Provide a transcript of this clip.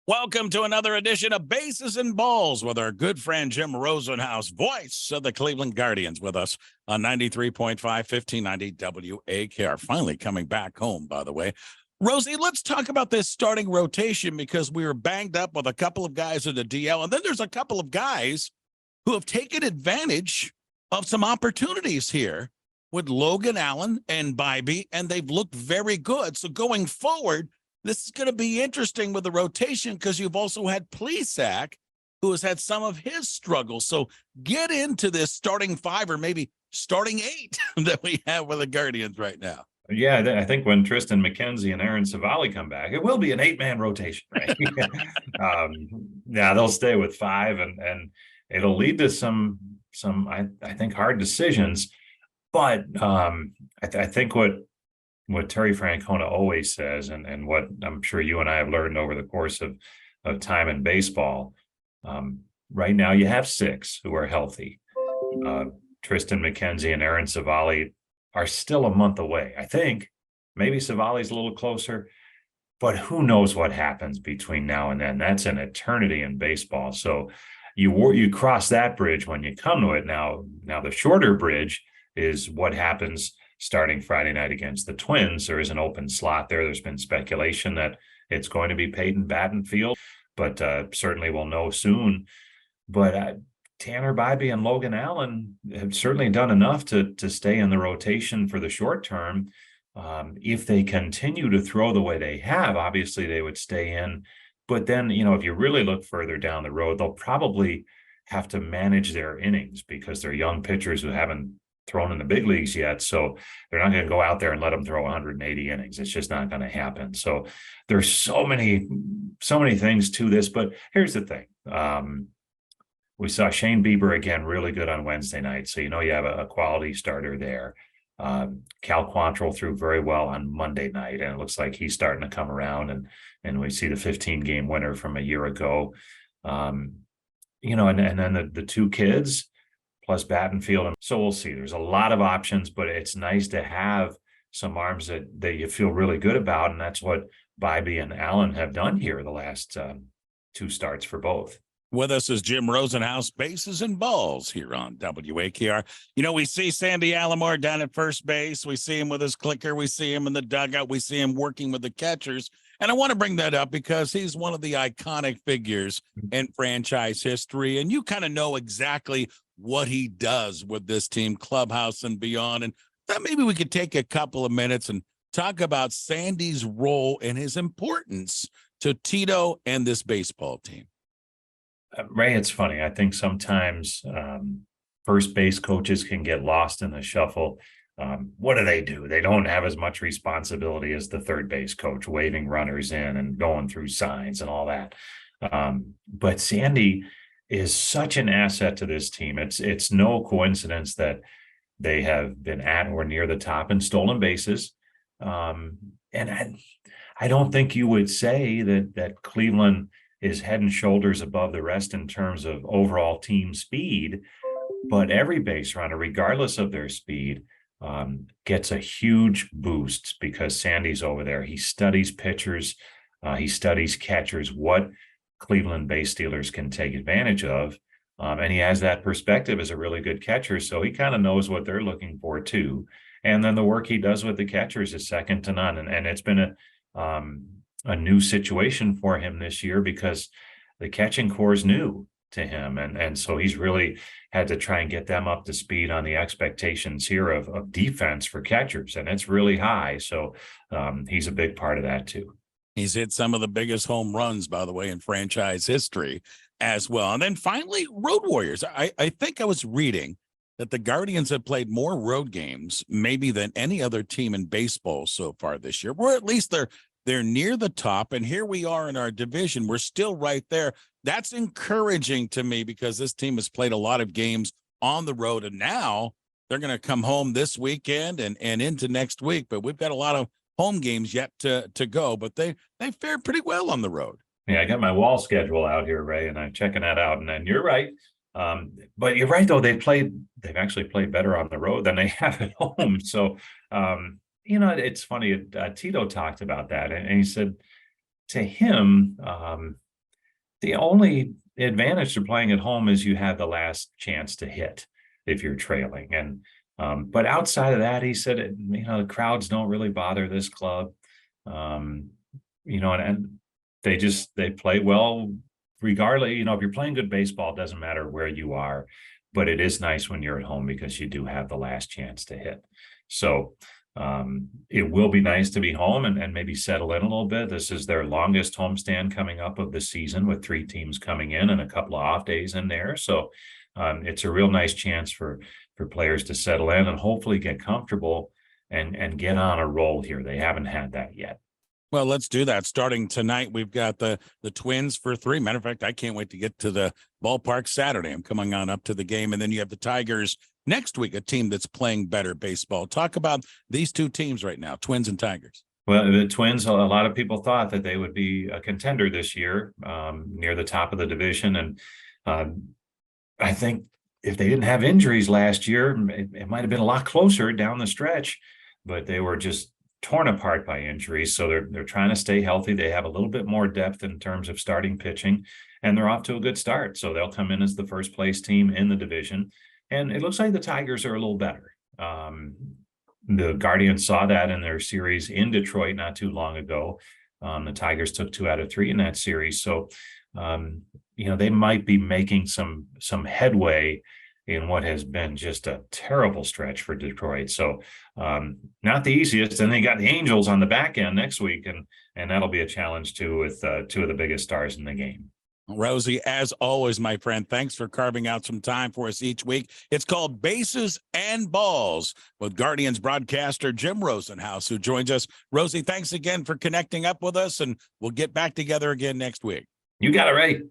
Welcome to another edition of Bases and Balls with our good friend Jim Rosenhaus, voice of the Cleveland Guardians, with us on 93.5, 1590 WAKR. Finally coming back home, by the way. Rosie, let's talk about this starting rotation because we were banged up with a couple of guys in the DL, and then there's a couple of guys who have taken advantage of some opportunities here with Logan Allen and Bybee, and they've looked very good. So going forward, this is going to be interesting with the rotation because you've also had Plesac, who has had some of his struggles. So get into this starting five or maybe starting eight that we have with the Guardians right now. Yeah, I think when Tristan McKenzie and Aaron Savali come back, it will be an 8-man rotation, right? Yeah, they'll stay with five, and it'll lead to some I think hard decisions. But I think what Terry Francona always says, and what I'm sure you and I have learned over the course of time in baseball, right now you have six who are healthy. Tristan McKenzie and Aaron Savali are still a month away. I think maybe Savali's a little closer, but who knows what happens between now and then. That's an eternity in baseball. So you cross that bridge when you come to it. Now the shorter bridge is what happens starting Friday night against the Twins. There is an open slot there. There's been speculation that it's going to be Peyton Battenfield, but certainly we'll know soon. But Tanner Bybee and Logan Allen have certainly done enough to stay in the rotation for the short term. If they continue to throw the way they have, obviously they would stay in. But then, if you really look further down the road, they'll probably have to manage their innings because they're young pitchers who haven't thrown in the big leagues yet. So they're not going to go out there and let them throw 180 innings. It's just not going to happen. So there's so many things to this. But here's the thing. We saw Shane Bieber again, really good on Wednesday night. So, you have a quality starter there. Cal Quantrill threw very well on Monday night, and it looks like he's starting to come around, and we see the 15-game winner from a year ago. And then the two kids plus Battenfield. So we'll see. There's a lot of options, but it's nice to have some arms that you feel really good about. And that's what Bybee and Allen have done here the last two starts for both. With us is Jim Rosenhaus, Bases and Balls here on WAKR. We see Sandy Alomar down at first base. We see him with his clicker. We see him in the dugout. We see him working with the catchers. And I want to bring that up because he's one of the iconic figures in franchise history. And you kind of know exactly what he does with this team, clubhouse and beyond. And thought maybe we could take a couple of minutes and talk about Sandy's role and his importance to Tito and this baseball team. Ray, it's funny. I think sometimes first base coaches can get lost in the shuffle. What do? They don't have as much responsibility as the third base coach, waving runners in and going through signs and all that. But Sandy is such an asset to this team. It's no coincidence that they have been at or near the top in stolen bases. And I don't think you would say that Cleveland is head and shoulders above the rest in terms of overall team speed, but every base runner, regardless of their speed, gets a huge boost because Sandy's over there. He studies pitchers, he studies catchers, what Cleveland base stealers can take advantage of, and he has that perspective as a really good catcher, so he kind of knows what they're looking for too. And then the work he does with the catchers is second to none, and it's been a new situation for him this year because the catching core is new to him. And so he's really had to try and get them up to speed on the expectations here of defense for catchers. And it's really high. So he's a big part of that too. He's hit some of the biggest home runs, by the way, in franchise history as well. And then finally, Road Warriors. I think I was reading that the Guardians have played more road games maybe than any other team in baseball so far this year, or at least they're near the top, and here we are in our division. We're still right there. That's encouraging to me because this team has played a lot of games on the road, and now they're going to come home this weekend and into next week. But we've got a lot of home games yet to go, but they fared pretty well on the road. Yeah, I got my wall schedule out here, Ray, and I'm checking that out. And then you're right. But you're right, though. They've actually played better on the road than they have at home. So, it's funny. Tito talked about that, and he said to him, The only advantage to playing at home is you have the last chance to hit if you're trailing. And but outside of that, he said, the crowds don't really bother this club. Um, and they play well regardless. If you're playing good baseball, it doesn't matter where you are, but it is nice when you're at home because you do have the last chance to hit. So it will be nice to be home and maybe settle in a little bit. This is their longest homestand coming up of the season, with 3 teams coming in and a couple of off days in there. So it's a real nice chance for players to settle in and hopefully get comfortable and get on a roll here. They haven't had that yet. Well, let's do that. Starting tonight, we've got the Twins for 3. Matter of fact, I can't wait to get to the ballpark Saturday. I'm coming on up to the game. And then you have the Tigers next week, a team that's playing better baseball. Talk about these 2 teams right now, Twins and Tigers. Well, the Twins, a lot of people thought that they would be a contender this year, near the top of the division. And I think if they didn't have injuries last year, it might have been a lot closer down the stretch, but they were just torn apart by injuries. So they're trying to stay healthy. They have a little bit more depth in terms of starting pitching, and they're off to a good start. So they'll come in as the first place team in the division. And it looks like the Tigers are a little better. The Guardians saw that in their series in Detroit not too long ago. The Tigers took 2 out of 3 in that series. So, they might be making some headway in what has been just a terrible stretch for Detroit. So not the easiest. And they got the Angels on the back end next week, and that'll be a challenge too, with 2 of the biggest stars in the game. Rosie, as always, my friend, thanks for carving out some time for us each week. It's called Bases and Balls with Guardians broadcaster Jim Rosenhaus, who joins us. Rosie, thanks again for connecting up with us, and we'll get back together again next week. You got it right.